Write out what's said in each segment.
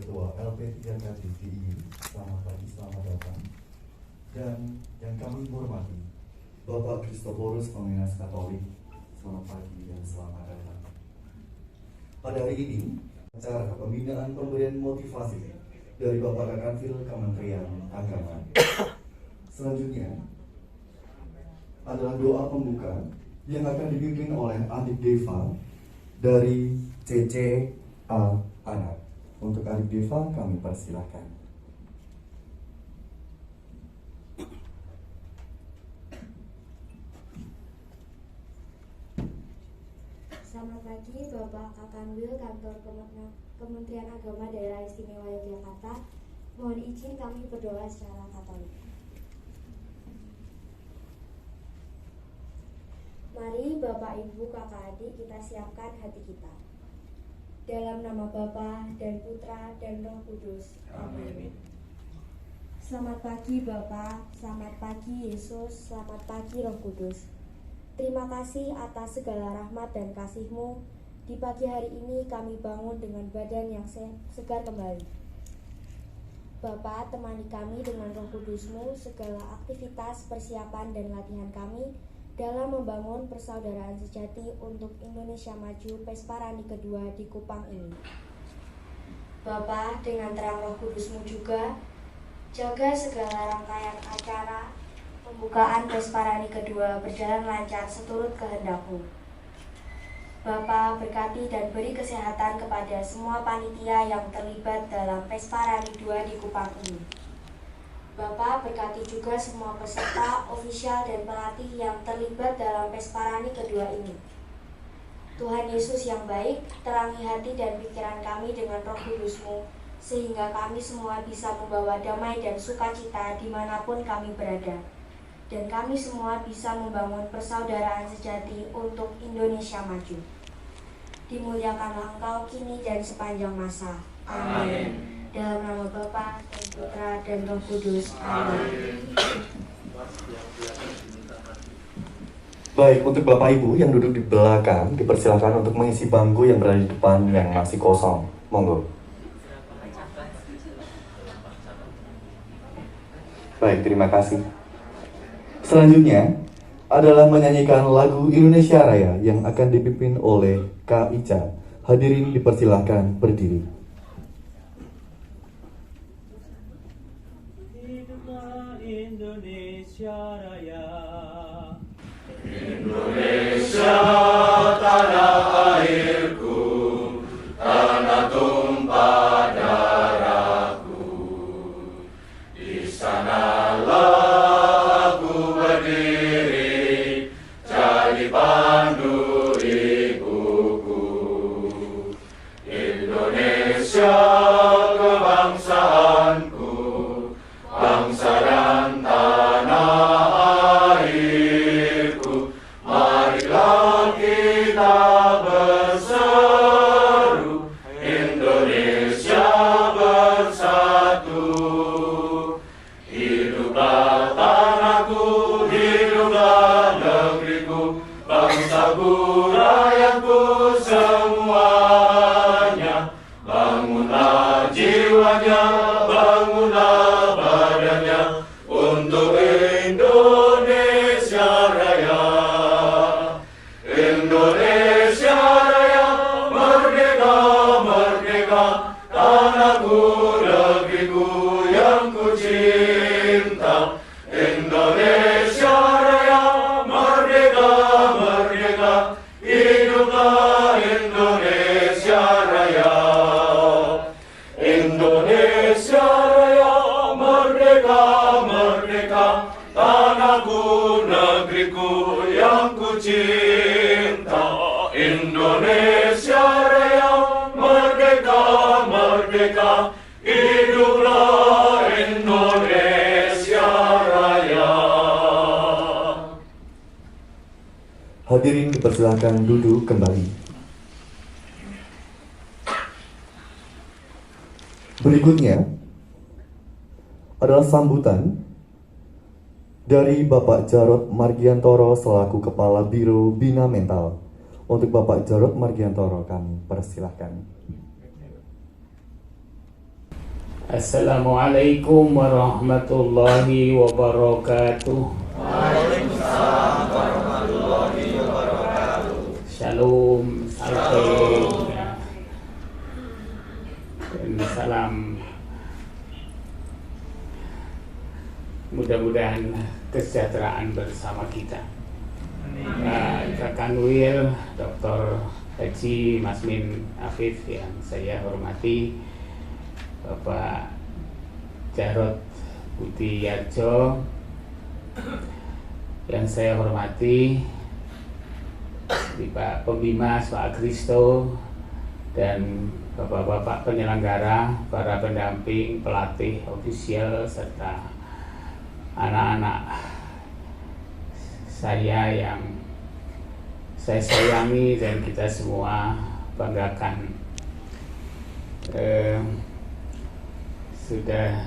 Ketua LP3K DIY, selamat pagi, selamat datang. Dan yang kami hormati, Bapak Kristoforus Peminas Katolik, selamat pagi dan selamat datang. Pada hari ini, acara pembinaan pemberian motivasi dari Bapak Kakanwil Kementerian Agama. Selanjutnya adalah doa pembuka yang akan dipimpin oleh Adik Deva dari CCA Anak. Untuk Adik Deva kami persilahkan. Selamat pagi Bapak Kakanwil Kantor Kementerian Agama Daerah Istimewa Yogyakarta. Mohon izin kami berdoa secara Katolik. Mari Bapak Ibu Kakak Adik kita siapkan hati kita. Dalam nama Bapa dan Putra dan Roh Kudus. Amin. Selamat pagi Bapa, selamat pagi Yesus, selamat pagi Roh Kudus. Terima kasih atas segala rahmat dan kasih-Mu. Di pagi hari ini kami bangun dengan badan yang segar kembali. Bapa, temani kami dengan Roh Kudus-Mu segala aktivitas, persiapan dan latihan kami dalam membangun persaudaraan sejati untuk Indonesia Maju Pesparani kedua di Kupang ini. Bapa, dengan terang Roh Kudus-Mu juga, jaga segala rangkaian acara pembukaan Pesparani kedua berjalan lancar seturut kehendak-Mu. Bapa, berkati dan beri kesehatan kepada semua panitia yang terlibat dalam Pesparani 2 di Kupang ini. Bapa, berkati juga semua peserta, ofisial dan pelatih yang terlibat dalam Pesparani kedua ini. Tuhan Yesus yang baik, terangi hati dan pikiran kami dengan Roh Kudus-Mu, sehingga kami semua bisa membawa damai dan sukacita dimanapun kami berada. Dan kami semua bisa membangun persaudaraan sejati untuk Indonesia maju. Dimuliakanlah Engkau kini dan sepanjang masa. Amin. Dalam nama Bapa dan Putra dan Roh Kudus. Amin. Baik, untuk Bapak Ibu yang duduk di belakang, dipersilakan untuk mengisi bangku yang berada di depan yang masih kosong. Monggo. Baik, terima kasih. Selanjutnya adalah menyanyikan lagu Indonesia Raya yang akan dipimpin oleh Kak Ica. Hadirin dipersilahkan berdiri. Hiduplah Indonesia Raya. Indonesia tanah airku, tanah tumpah darahku. Di sanalah aku berdiri, jadi pandu ibuku. Indonesia kebangsaanku, bangsa dan tanah airku. Marilah kita berseru, Indonesia bersatu. Hiduplah tanahku, hiduplah negeriku, bangsaku, rakyatku semuanya. Bangunlah jiwanya, bangunlah badannya untuk Indonesia Raya. Indonesia Raya, merdeka, merdeka, tanahku, negeriku yang ku cinta. Indonesia Raya, merdeka, merdeka, hiduplah Indonesia Raya. Indonesia Raya, merdeka, merdeka, tanahku, negeriku yang ku cinta. Indonesia Raya, merdeka, merdeka, hiduplah Indonesia Raya. Hadirin dipersilakan duduk kembali. Berikutnya adalah sambutan dari Bapak Jarod Margiantoro selaku Kepala Biro Bina Mental. Untuk Bapak Jarod Margiantoro kami persilahkan. Assalamualaikum warahmatullahi wabarakatuh. Waalaikumsalam warahmatullahi wabarakatuh. Shalom, salam, dan salam. Mudah-mudahan kesejahteraan bersama kita. Kak Kanwil, Dr. Haji Masmin Afif yang saya hormati, Bapak Jarod Budiyarjo yang saya hormati, Pak Pembimas, Pak Kristo, dan Bapak-bapak penyelenggara, para pendamping, pelatih, ofisial, serta anak-anak saya yang saya sayangi dan kita semua banggakan. Sudah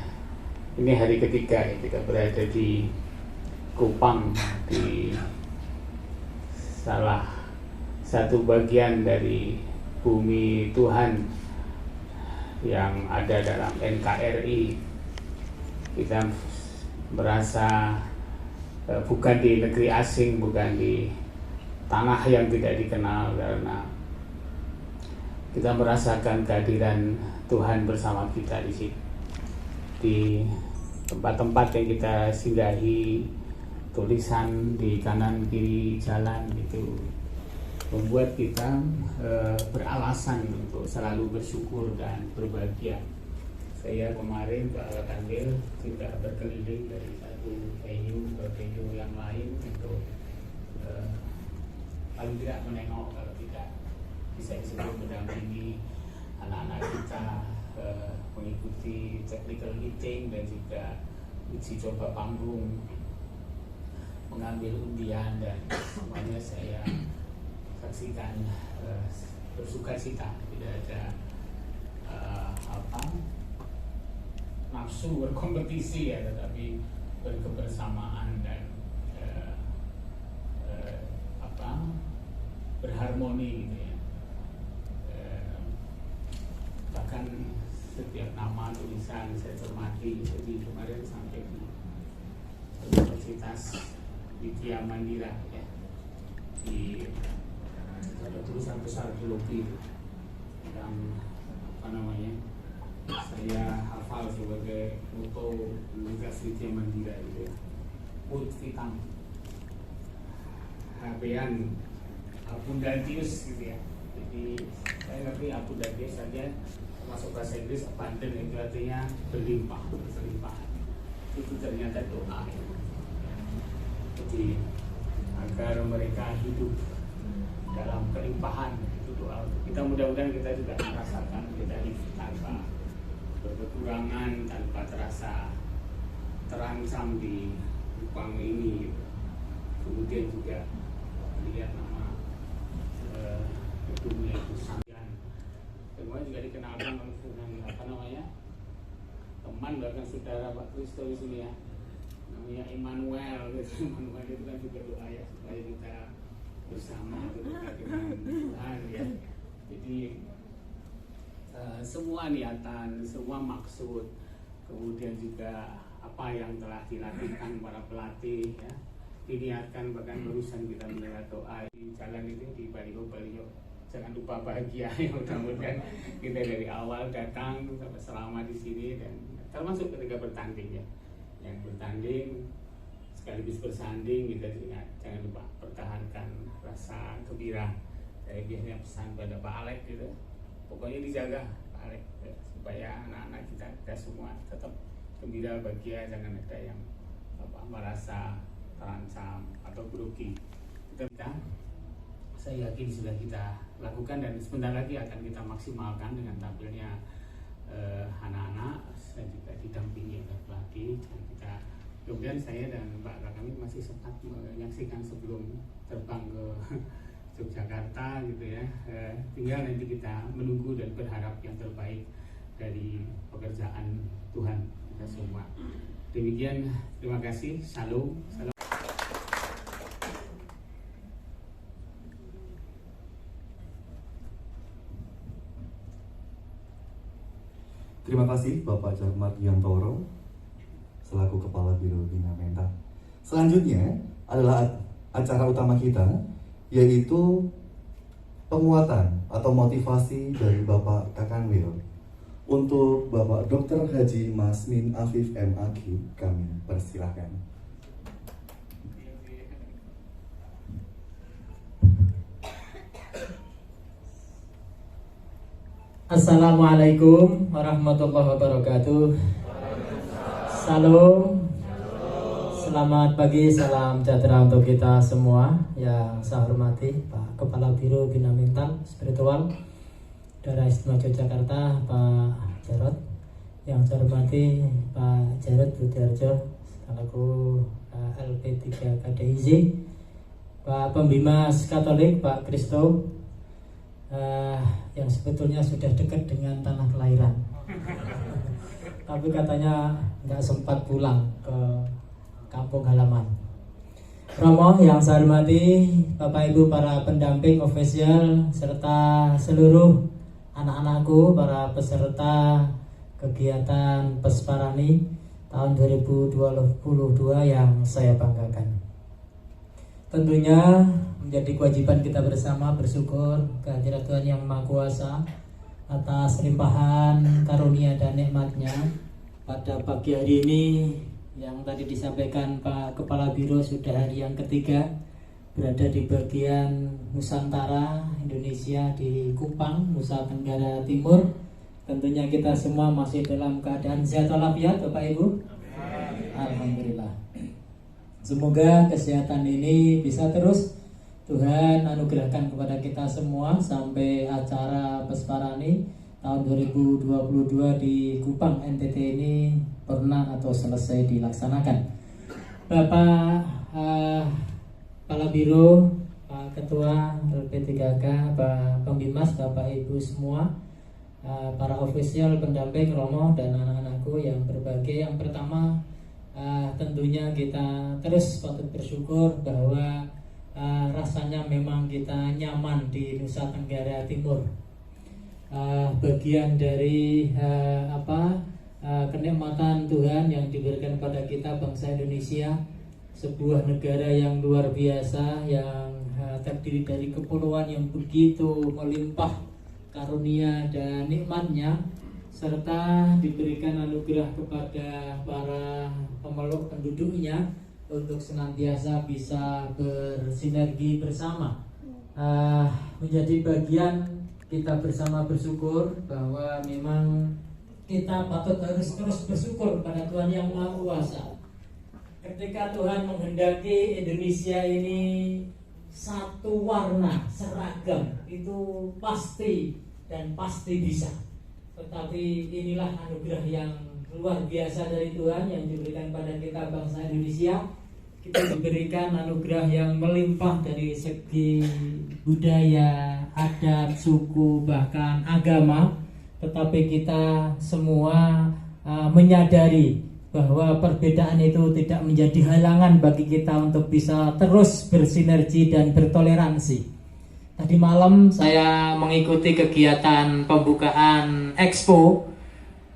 ini hari ketiga ya, kita berada di Kupang, di salah satu bagian dari bumi Tuhan yang ada dalam NKRI. Kita merasa bukan di negeri asing, bukan di tanah yang tidak dikenal, karena kita merasakan kehadiran Tuhan bersama kita di sini. Di tempat-tempat yang kita singgahi, tulisan di kanan kiri jalan itu membuat kita beralasan untuk selalu bersyukur dan berbahagia. Saya kemarin ke Al-Kanwil juga berkeliling dari satu venue ke venue yang lain untuk paling tidak menengok, kalau tidak bisa disebut mendampingi anak-anak kita mengikuti technical meeting dan juga uji coba panggung, mengambil undian, dan semuanya saya saksikan bersukacita. Tidak ada nafsu berkompetisi ya, tetapi berkebersamaan dan berharmoni gitu ya. Bahkan setiap nama tulisan saya cermati. Jadi kemarin sampai di Universitas Widya Mandira ya, di ada tulisan besar di lobi yang saya hafal sebagai moto Universitas Widya Mandira itu ya, Ut Vitam Habean Abundantius gitu ya. Jadi saya ngerti abundantius saja, masuk bahasa Inggris abundant itu artinya berlimpah, berlimpahan. Itu ternyata doa ya. Jadi agar mereka hidup dalam kelimpahan, itu doa. Kita mudah-mudahan kita juga merasakan kita hidup tanpa berkekurangan, tanpa terasa terancam di Kupang ini. Kemudian juga lihat nama gedungnya itu Sambian. Semua juga dikenalkan dengan teman bahkan saudara Pak Kristo di sini ya, namanya Immanuel gitu. Immanuel itu kan juga doa ya, supaya kita bersama dekat dengan Tuhan ya. Jadi semua niatan, semua maksud, kemudian juga apa yang telah dilakukan para pelatih ya, diniatkan, bahkan barusan kita mendengar doa di jalan itu, di baliho-baliho, jangan lupa bahagia ya. Mudah-mudahan kita dari awal datang sampai selama di sini, dan termasuk ketika bertanding ya, yang bertanding sekaligus bersanding, kita juga jangan lupa pertahankan rasa gembira. Saya biasanya pesan pada Pak Alek gitu, pokoknya dijaga Pak Alek ya, supaya anak-anak kita semua tetap gembira, bahagia, jangan ada yang merasa terancam atau grogi. Kita, saya yakin sudah kita lakukan dan sebentar lagi akan kita maksimalkan dengan tampilnya anak-anak dan juga didampingi oleh pelatih. Dan kita, kemudian saya dan Mbak kami masih sempat menyaksikan sebelum terbang ke Yogyakarta gitu ya. Tinggal nanti kita menunggu dan berharap yang terbaik dari pekerjaan Tuhan kita semua. Demikian, terima kasih. Salam. Terima kasih Bapak Jarmat Yantoro selaku Kepala Biro Bina Mental. Selanjutnya adalah acara utama kita, yaitu penguatan atau motivasi dari Bapak Kakanwil. Untuk Bapak Dr. Haji Masmin Afif MAG, kami persilahkan. Assalamualaikum warahmatullahi wabarakatuh. Salam. Selamat pagi, salam sejahtera untuk kita semua. Yang saya hormati Pak Kepala Biro Bina Mental Spiritual Daerah Istimewa Yogyakarta, Pak Jarod. Yang saya hormati Pak Jarod Budiarjo selaku LP3 KDIZ, Pak Pembimas Katolik Pak Kristo, yang sebetulnya sudah dekat dengan tanah kelahiran tapi katanya nggak sempat pulang ke kampung halaman. Romo yang saya hormati Bapak Ibu para pendamping ofisial serta seluruh anak-anakku, para peserta kegiatan Pesparani tahun 2022 yang saya banggakan. Tentunya menjadi kewajiban kita bersama bersyukur kehadirat Tuhan Yang Maha Kuasa atas limpahan karunia dan nikmatnya pada pagi hari ini. Yang tadi disampaikan Pak Kepala Biro, sudah hari yang ketiga berada di bagian Nusantara Indonesia di Kupang, Nusa Tenggara Timur. Tentunya kita semua masih dalam keadaan sehat walafiat Bapak Ibu. Alhamdulillah. Semoga kesehatan ini bisa terus Tuhan anugerahkan kepada kita semua sampai acara Pesparani tahun 2022 di Kupang NTT ini pernah atau selesai dilaksanakan. Bapak Kepala Biro, Pak Ketua LP3K, Pak Pembimas, Bapak Ibu semua, para ofisial pendamping Romo dan anak-anakku yang berbahagia. Yang pertama, tentunya kita terus patut bersyukur bahwa rasanya memang kita nyaman di Nusa Tenggara Timur. Bagian dari kenikmatan Tuhan yang diberikan pada kita bangsa Indonesia, sebuah negara yang luar biasa yang terdiri dari kepulauan yang begitu melimpah karunia dan nikmatnya, serta diberikan anugerah kepada para pemeluk penduduknya untuk senantiasa bisa bersinergi bersama. Menjadi bagian kita bersama bersyukur bahwa memang kita patut harus terus bersyukur pada Tuhan Yang Maha Kuasa. Ketika Tuhan menghendaki Indonesia ini satu warna, seragam, itu pasti dan pasti bisa. Tetapi inilah anugerah yang luar biasa dari Tuhan yang diberikan pada kita bangsa Indonesia. Kita diberikan anugerah yang melimpah dari segi budaya, adat, suku, bahkan agama. Tetapi kita semua menyadari bahwa perbedaan itu tidak menjadi halangan bagi kita untuk bisa terus bersinergi dan bertoleransi. Tadi malam saya mengikuti kegiatan pembukaan Expo.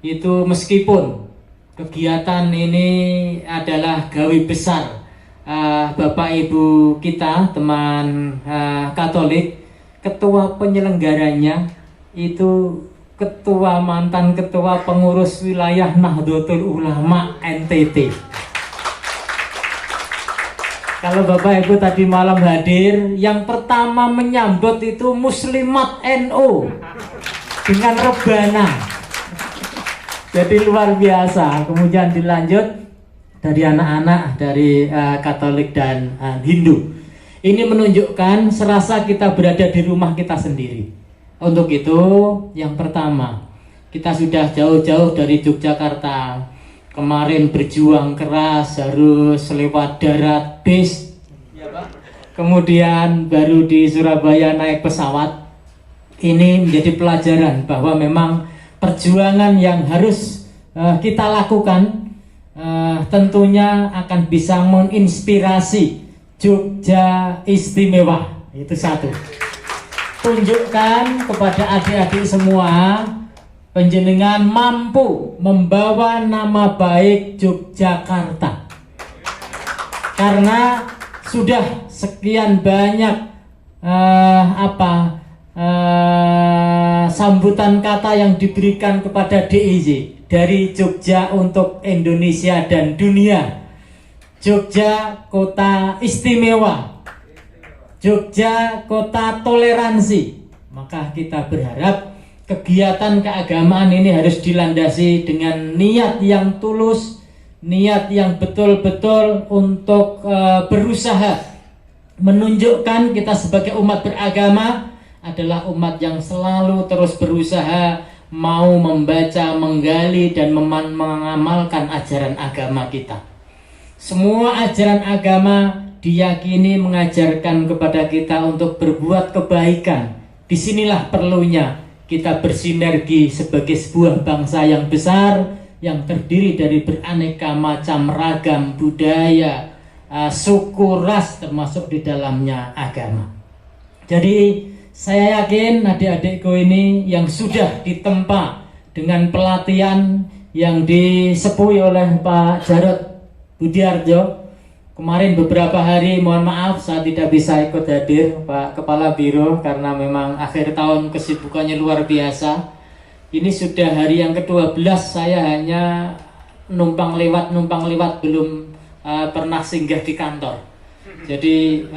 Itu meskipun kegiatan ini adalah gawe besar Bapak Ibu kita, teman Katolik, ketua penyelenggaranya itu mantan ketua pengurus wilayah Nahdlatul Ulama NTT. Kalau Bapak Ibu tadi malam hadir, yang pertama menyambut itu Muslimat NU dengan rebana. Jadi luar biasa. Kemudian dilanjut dari anak-anak dari Katolik dan Hindu. Ini menunjukkan serasa kita berada di rumah kita sendiri. Untuk itu, yang pertama, kita sudah jauh-jauh dari Yogyakarta. Kemarin berjuang keras, harus lewat darat, bis. Kemudian baru di Surabaya naik pesawat. Ini menjadi pelajaran bahwa memang perjuangan yang harus kita lakukan tentunya akan bisa menginspirasi Jogja istimewa. Itu satu. Tunjukkan kepada adik-adik semua panjenengan mampu membawa nama baik Yogyakarta. Karena sudah sekian banyak sambutan kata yang diberikan kepada DIY dari Jogja untuk Indonesia dan dunia. Jogja kota istimewa, Jogja kota toleransi. Maka kita berharap kegiatan keagamaan ini harus dilandasi dengan niat yang tulus, niat yang betul-betul untuk berusaha menunjukkan kita sebagai umat beragama adalah umat yang selalu terus berusaha mau membaca, menggali, dan mengamalkan ajaran agama kita. Semua ajaran agama diyakini mengajarkan kepada kita untuk berbuat kebaikan. Disinilah perlunya kita bersinergi sebagai sebuah bangsa yang besar, yang terdiri dari beraneka macam ragam budaya, suku, ras, termasuk di dalamnya agama. Jadi saya yakin adik-adikku ini yang sudah ditempa dengan pelatihan yang disepui oleh Pak Jarod Budiarjo kemarin beberapa hari, mohon maaf saya tidak bisa ikut hadir Pak Kepala Biro karena memang akhir tahun kesibukannya luar biasa. Ini sudah hari yang ke-12 saya hanya numpang lewat belum pernah singgah di kantor. Jadi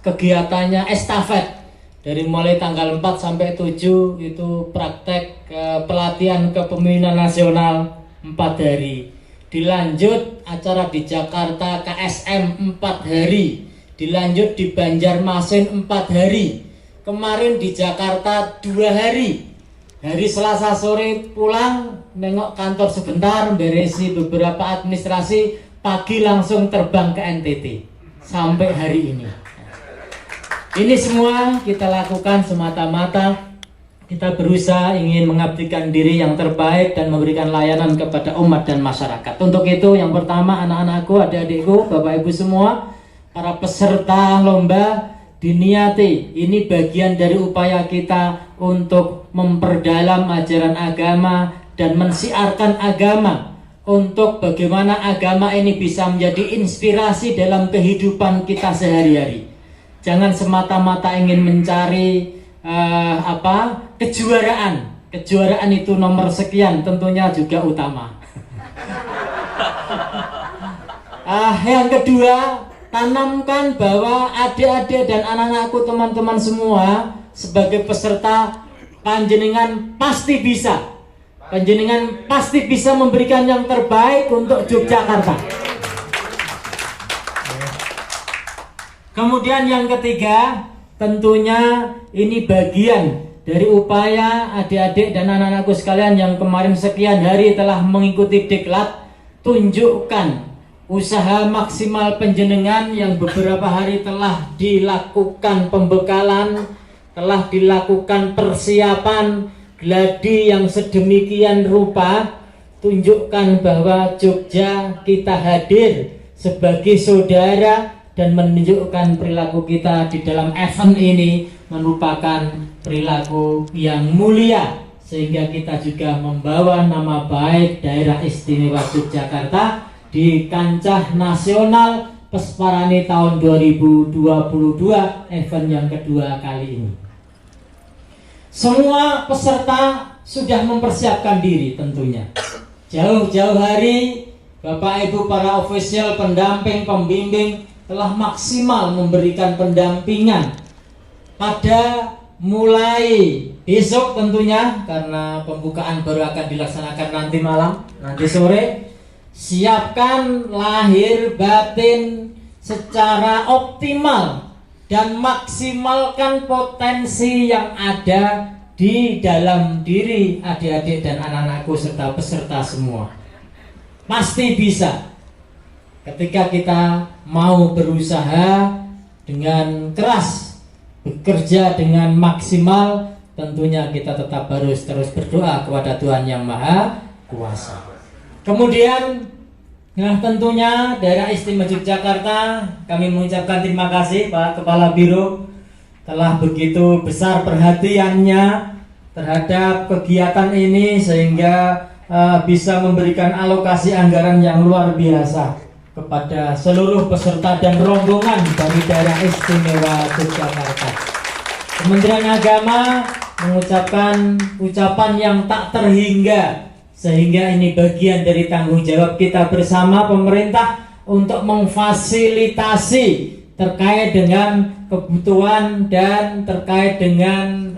kegiatannya estafet dari mulai tanggal 4 sampai 7 itu praktek pelatihan kepemimpinan nasional 4 hari. Dilanjut acara di Jakarta KSM 4 hari, dilanjut di Banjarmasin 4 hari, kemarin di Jakarta 2 hari. Hari Selasa sore pulang, nengok kantor sebentar, beresi beberapa administrasi, pagi langsung terbang ke NTT sampai hari ini. Ini semua kita lakukan semata-mata kita berusaha ingin mengabdikan diri yang terbaik dan memberikan layanan kepada umat dan masyarakat. Untuk itu yang pertama, anak-anakku, adik-adikku, bapak ibu semua, para peserta lomba, diniati ini bagian dari upaya kita untuk memperdalam ajaran agama dan mensiarkan agama, untuk bagaimana agama ini bisa menjadi inspirasi dalam kehidupan kita sehari-hari. Jangan semata-mata ingin mencari kejuaraan itu nomor sekian, tentunya juga utama. Yang kedua, tanamkan bahwa adik-adik dan anak-anakku, teman-teman semua, sebagai peserta, panjenengan pasti bisa memberikan yang terbaik untuk Yogyakarta. Kemudian yang ketiga, tentunya ini bagian dari upaya adik-adik dan anak-anakku sekalian yang kemarin sekian hari telah mengikuti diklat. Tunjukkan usaha maksimal panjenengan yang beberapa hari telah dilakukan pembekalan, telah dilakukan persiapan gladi yang sedemikian rupa. Tunjukkan bahwa Jogja kita hadir sebagai saudara dan menunjukkan perilaku kita di dalam event ini merupakan perilaku yang mulia, sehingga kita juga membawa nama baik daerah istimewa Yogyakarta di kancah nasional Pesparani tahun 2022, event yang kedua kali ini. Semua peserta sudah mempersiapkan diri tentunya. Jauh-jauh hari Bapak Ibu para ofisial, pendamping, pembimbing telah maksimal memberikan pendampingan pada mulai besok tentunya, karena pembukaan baru akan dilaksanakan nanti malam, nanti sore. Siapkan lahir batin secara optimal dan maksimalkan potensi yang ada di dalam diri adik-adik dan anak-anakku serta peserta semua. Pasti bisa ketika kita mau berusaha dengan keras, bekerja dengan maksimal. Tentunya kita tetap harus terus berdoa kepada Tuhan Yang Maha Kuasa. Kemudian, nah tentunya daerah istimewa Yogyakarta, kami mengucapkan terima kasih Pak Kepala Biro telah begitu besar perhatiannya terhadap kegiatan ini sehingga bisa memberikan alokasi anggaran yang luar biasa kepada seluruh peserta dan rombongan dari daerah istimewa Yogyakarta. Kementerian Agama mengucapkan ucapan yang tak terhingga, sehingga ini bagian dari tanggung jawab kita bersama pemerintah untuk memfasilitasi terkait dengan kebutuhan dan terkait dengan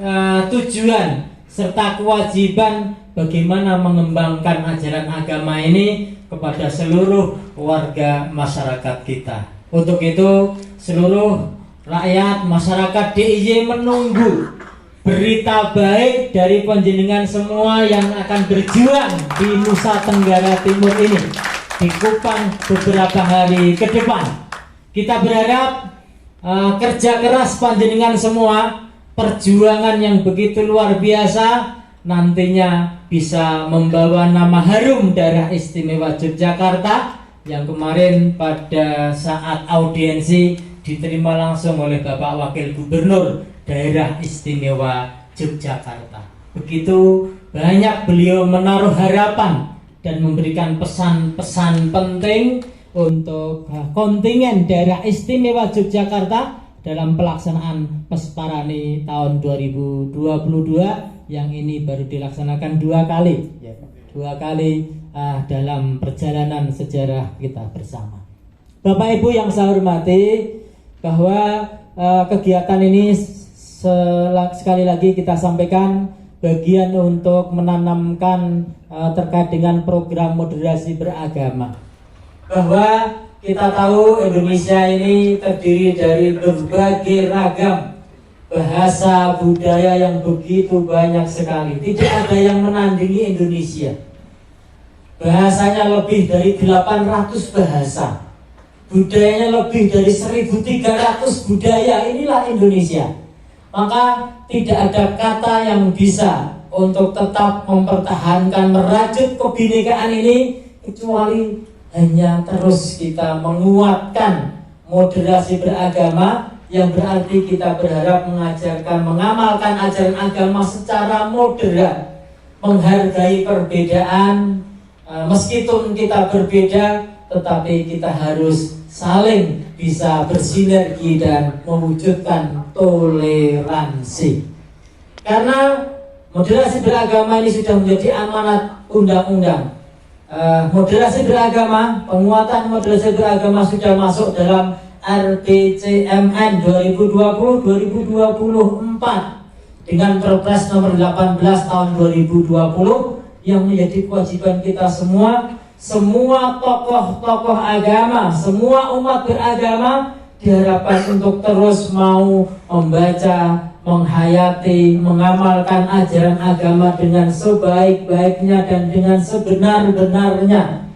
tujuan serta kewajiban bagaimana mengembangkan ajaran agama ini kepada seluruh warga masyarakat kita. Untuk itu seluruh rakyat masyarakat DIY menunggu berita baik dari panjenengan semua yang akan berjuang di Nusa Tenggara Timur ini, di Kupang beberapa hari ke depan. Kita berharap kerja keras panjenengan semua, perjuangan yang begitu luar biasa nantinya bisa membawa nama harum daerah istimewa Yogyakarta yang kemarin pada saat audiensi diterima langsung oleh Bapak Wakil Gubernur Daerah Istimewa Yogyakarta. Begitu banyak beliau menaruh harapan dan memberikan pesan-pesan penting untuk kontingen Daerah Istimewa Yogyakarta dalam pelaksanaan Pesparani tahun 2022 yang ini baru dilaksanakan dua kali dalam perjalanan sejarah kita bersama. Bapak Ibu yang saya hormati, bahwa kegiatan ini sekali lagi kita sampaikan bagian untuk menanamkan terkait dengan program moderasi beragama. Bahwa kita tahu Indonesia ini terdiri dari berbagai ragam bahasa budaya yang begitu banyak sekali. Tidak ada yang menandingi Indonesia. Bahasanya lebih dari 800 bahasa. Budayanya lebih dari 1.300 budaya. Inilah Indonesia. Maka tidak ada kata yang bisa untuk tetap mempertahankan merajut kebinekaan ini kecuali hanya terus kita menguatkan moderasi beragama, yang berarti kita berharap mengamalkan ajaran agama secara moderat, menghargai perbedaan, meskipun kita berbeda, tetapi kita harus saling bisa bersinergi dan mewujudkan toleransi. Karena moderasi beragama ini sudah menjadi amanat undang-undang. Moderasi beragama, penguatan moderasi beragama sudah masuk dalam RPJMN 2020-2024 dengan Perpres nomor 18 tahun 2020 yang menjadi kewajiban kita semua tokoh agama, semua umat beragama diharapkan untuk terus mau membaca, menghayati, mengamalkan ajaran agama dengan sebaik-baiknya dan dengan sebenar-benarnya.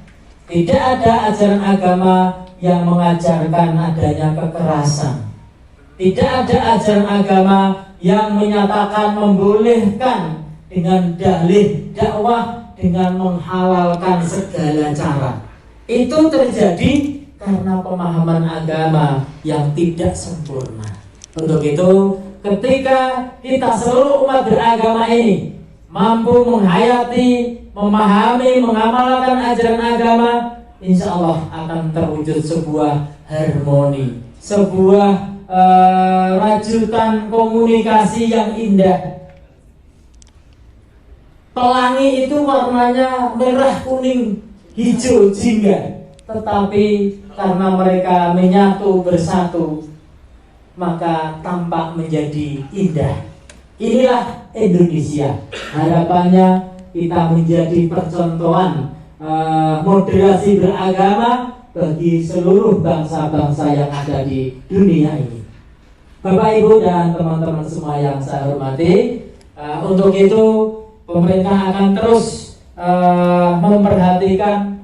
Tidak ada ajaran agama yang mengajarkan adanya kekerasan. Tidak ada ajaran agama yang menyatakan membolehkan dengan dalih dakwah dengan menghalalkan segala cara. Itu terjadi karena pemahaman agama yang tidak sempurna. Untuk itu, ketika kita seluruh umat beragama ini mampu menghayati, memahami, mengamalkan ajaran agama, insya Allah akan terwujud sebuah harmoni, sebuah rajutan komunikasi yang indah. Pelangi itu warnanya merah, kuning, hijau, jingga, tetapi karena mereka menyatu bersatu, maka tampak menjadi indah. Inilah Indonesia. Harapannya kita menjadi percontohan moderasi beragama bagi seluruh bangsa-bangsa yang ada di dunia ini. Bapak, Ibu, dan teman-teman semua yang saya hormati, untuk itu pemerintah akan terus memperhatikan,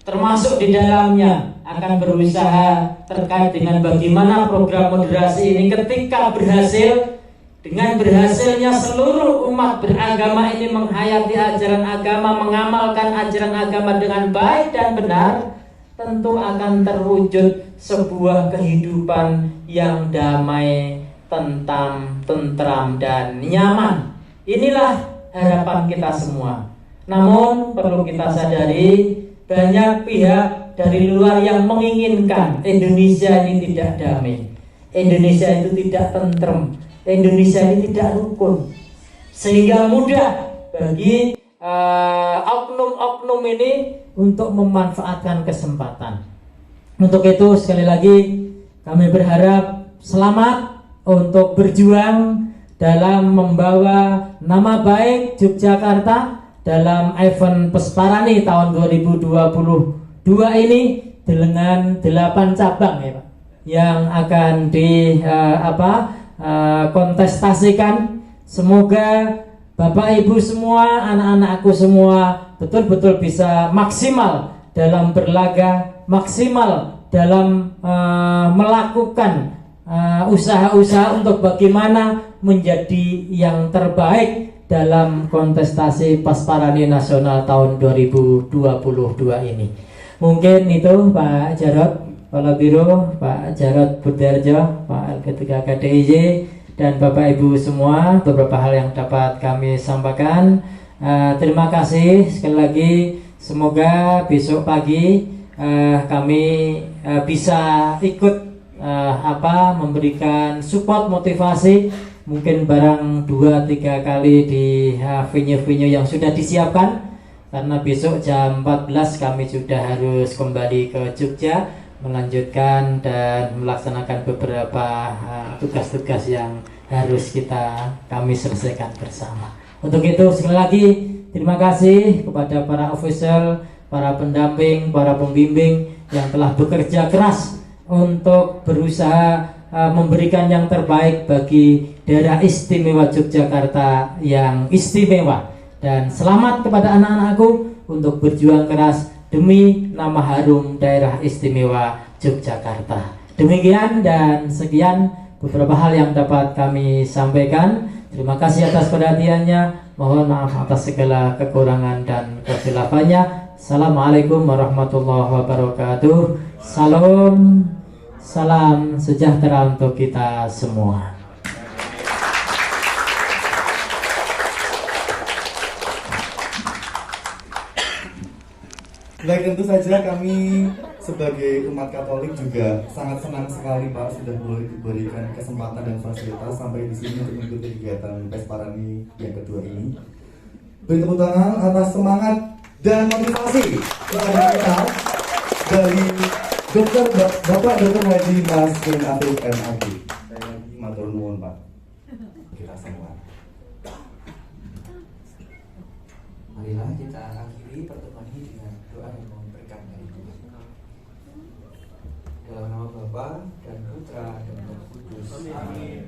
termasuk di dalamnya akan berusaha terkait dengan bagaimana program moderasi ini ketika berhasil, dengan berhasilnya seluruh umat beragama ini menghayati ajaran agama, mengamalkan ajaran agama dengan baik dan benar, tentu akan terwujud sebuah kehidupan yang damai, tentram, dan nyaman. Inilah harapan kita semua. Namun perlu kita sadari, banyak pihak dari luar yang menginginkan Indonesia ini tidak damai, Indonesia itu tidak tentrem, Indonesia ini tidak rukun, sehingga mudah bagi oknum-oknum ini untuk memanfaatkan kesempatan. Untuk itu sekali lagi kami berharap selamat untuk berjuang dalam membawa nama baik Yogyakarta dalam event Pesparani tahun 2022 ini dengan 8 cabang ya Pak, yang akan kontestasikan. Semoga Bapak Ibu semua, anak-anakku semua betul-betul bisa maksimal dalam berlaga, maksimal dalam melakukan usaha-usaha untuk bagaimana menjadi yang terbaik dalam kontestasi Pesparani Nasional tahun 2022 ini. Mungkin itu Pak Jarod Palabiro, Pak Jarod Budarjo, Pak Ketua KDIJ, dan Bapak Ibu semua, beberapa hal yang dapat kami sampaikan. Terima kasih sekali lagi. Semoga besok pagi kami bisa ikut memberikan support motivasi, mungkin barang 2-3 kali di venue-venue yang sudah disiapkan, karena besok jam 14 kami sudah harus kembali ke Jogja melanjutkan dan melaksanakan beberapa tugas-tugas yang harus kami selesaikan bersama. Untuk itu sekali lagi terima kasih kepada para official, para pendamping, para pembimbing yang telah bekerja keras untuk berusaha memberikan yang terbaik bagi daerah istimewa Yogyakarta yang istimewa. Dan selamat kepada anak-anakku untuk berjuang keras demi nama harum daerah istimewa Yogyakarta. Demikian dan sekian beberapa hal yang dapat kami sampaikan. Terima kasih atas perhatiannya. Mohon maaf atas segala kekurangan dan kesilafannya. Assalamualaikum warahmatullahi wabarakatuh. Salam sejahtera untuk kita semua. Baik, tentu saja kami sebagai umat Katolik juga sangat senang sekali Pak sudah boleh diberikan kesempatan dan fasilitas sampai di sini untuk mengikuti kegiatan Pesparani yang kedua ini. Beri tepuk tangan atas semangat dan motivasi kepada kita dari Bapak Dr. Haji Mas Kun Atul MAG. Saya lagi matur nuwun Pak. Kita semua. Marilah kita akhiri pertemuan ini dengan doa yang memberikan dari Tuhan. Dalam nama Bapa dan Putra dan Roh Kudus. Amin.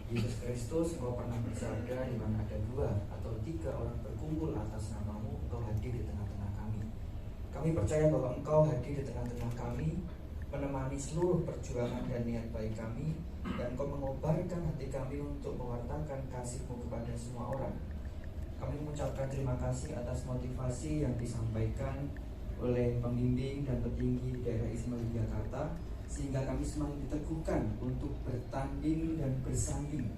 Yesus Kristus, Engkau pernah bersabda, di mana ada 2 atau 3 orang berkumpul atas namamu, Engkau hadir di tengah-tengah kami. Kami percaya bahwa Engkau hadir di tengah-tengah kami, menemani seluruh perjuangan dan niat baik kami, dan Engkau mengobarkan hati kami untuk mewartakan kasih-Mu kepada semua orang. Kami mengucapkan terima kasih atas motivasi yang disampaikan oleh pembimbing dan petinggi daerah istimewa Yogyakarta, sehingga kami semakin diteguhkan untuk bertanding dan bersanding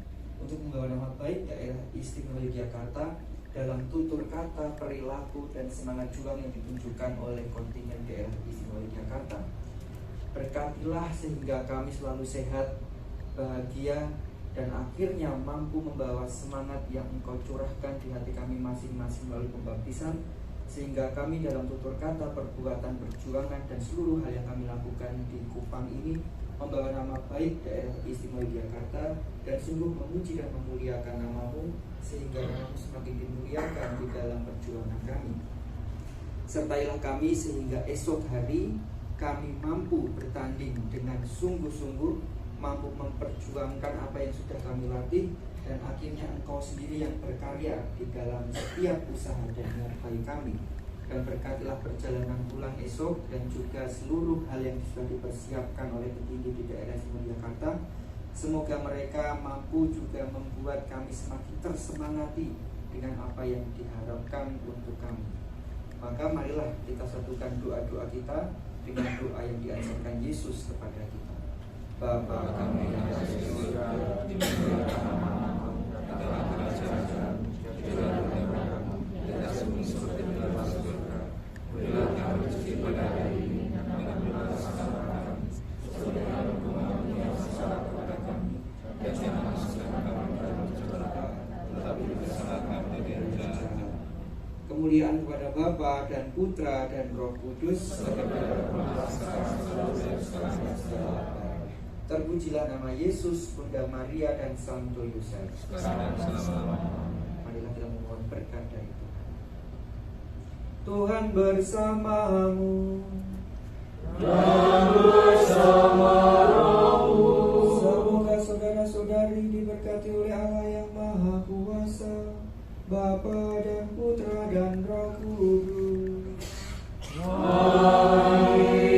untuk membawa nama baik daerah istimewa Yogyakarta dalam tutur kata, perilaku, dan semangat juang yang ditunjukkan oleh kontingen daerah istimewa Yogyakarta. Berkatilah sehingga kami selalu sehat, bahagia, dan akhirnya mampu membawa semangat yang Engkau curahkan di hati kami masing-masing melalui pembaptisan, sehingga kami dalam tutur kata, perbuatan, perjuangan, dan seluruh hal yang kami lakukan di Kupang ini membawa nama baik daerah istimewa Yogyakarta dan sungguh memuji dan memuliakan nama-Mu, sehingga nama-Mu semakin dimuliakan di dalam perjuangan kami. Sertailah kami sehingga esok hari kami mampu bertanding dengan sungguh-sungguh, mampu memperjuangkan apa yang sudah kami latih, dan akhirnya Engkau sendiri yang berkarya di dalam setiap usaha dan niat baik kami. Dan berkatilah perjalanan pulang esok dan juga seluruh hal yang sudah dipersiapkan oleh petinggi di daerah istimewa Yogyakarta. Semoga mereka mampu juga membuat kami semakin tersemangati dengan apa yang diharapkan untuk kami. Maka marilah kita satukan doa-doa kita dengan doa yang diajarkan Yesus kepada kita. Bapa kami yang ada di surga, dimuliakan namamu, datanglah kerajaan-Mu, kemuliaan kepada Bapa dan Putra dan Roh Kudus. Terpujilah nama Yesus, Bunda Maria dan Santo Yosef. Marilah kita memohon berkat dari Tuhan. Tuhan bersamamu. Dan bersama rohmu. Semoga saudara-saudari diberkati oleh Allah yang Maha Kuasa, Bapa dan Putra dan Roh Kudus. Amin.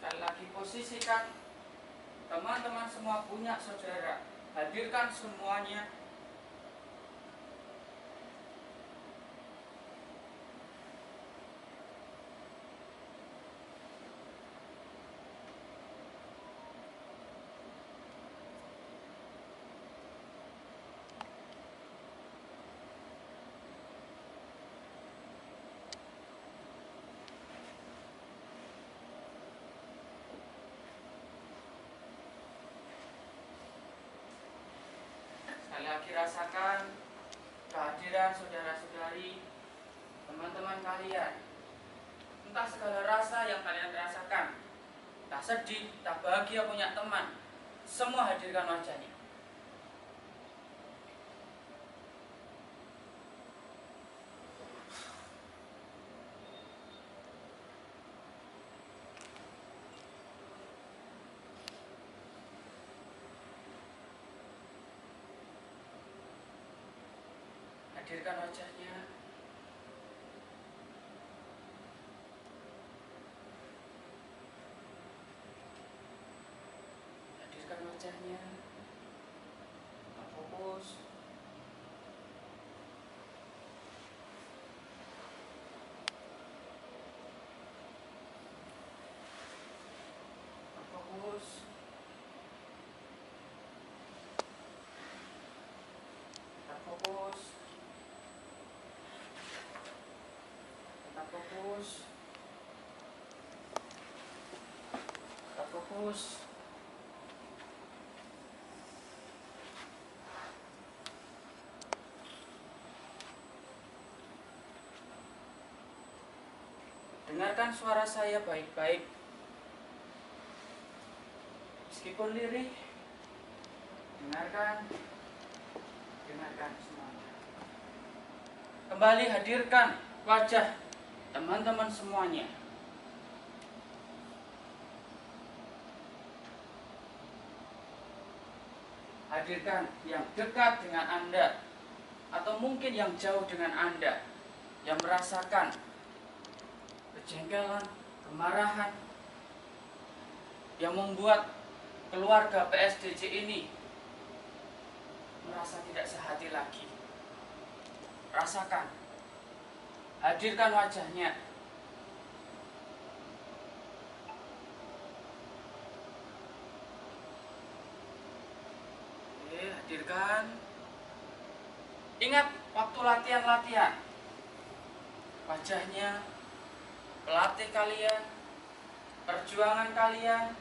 Sekali lagi posisikan. Teman-teman semua punya saudara. Hadirkan semuanya. Sekali lagi rasakan kehadiran saudara-saudari, teman-teman kalian. Entah segala rasa yang kalian rasakan, entah sedih, entah bahagia punya teman, semua hadirkan wajahnya. Hadirkan wajahnya. Hadirkan wajahnya. Rufus. Dengarkan suara saya baik-baik. Meskipun lirih, dengarkan semuanya. Kembali hadirkan wajah teman-teman semuanya. Hadirkan yang dekat dengan Anda, atau mungkin yang jauh dengan Anda, yang merasakan kejengkelan, kemarahan, yang membuat keluarga PSDJ ini merasa tidak sehati lagi. Rasakan, hadirkan wajahnya. Oke, hadirkan. Ingat waktu latihan-latihan, wajahnya, pelatih kalian, perjuangan kalian,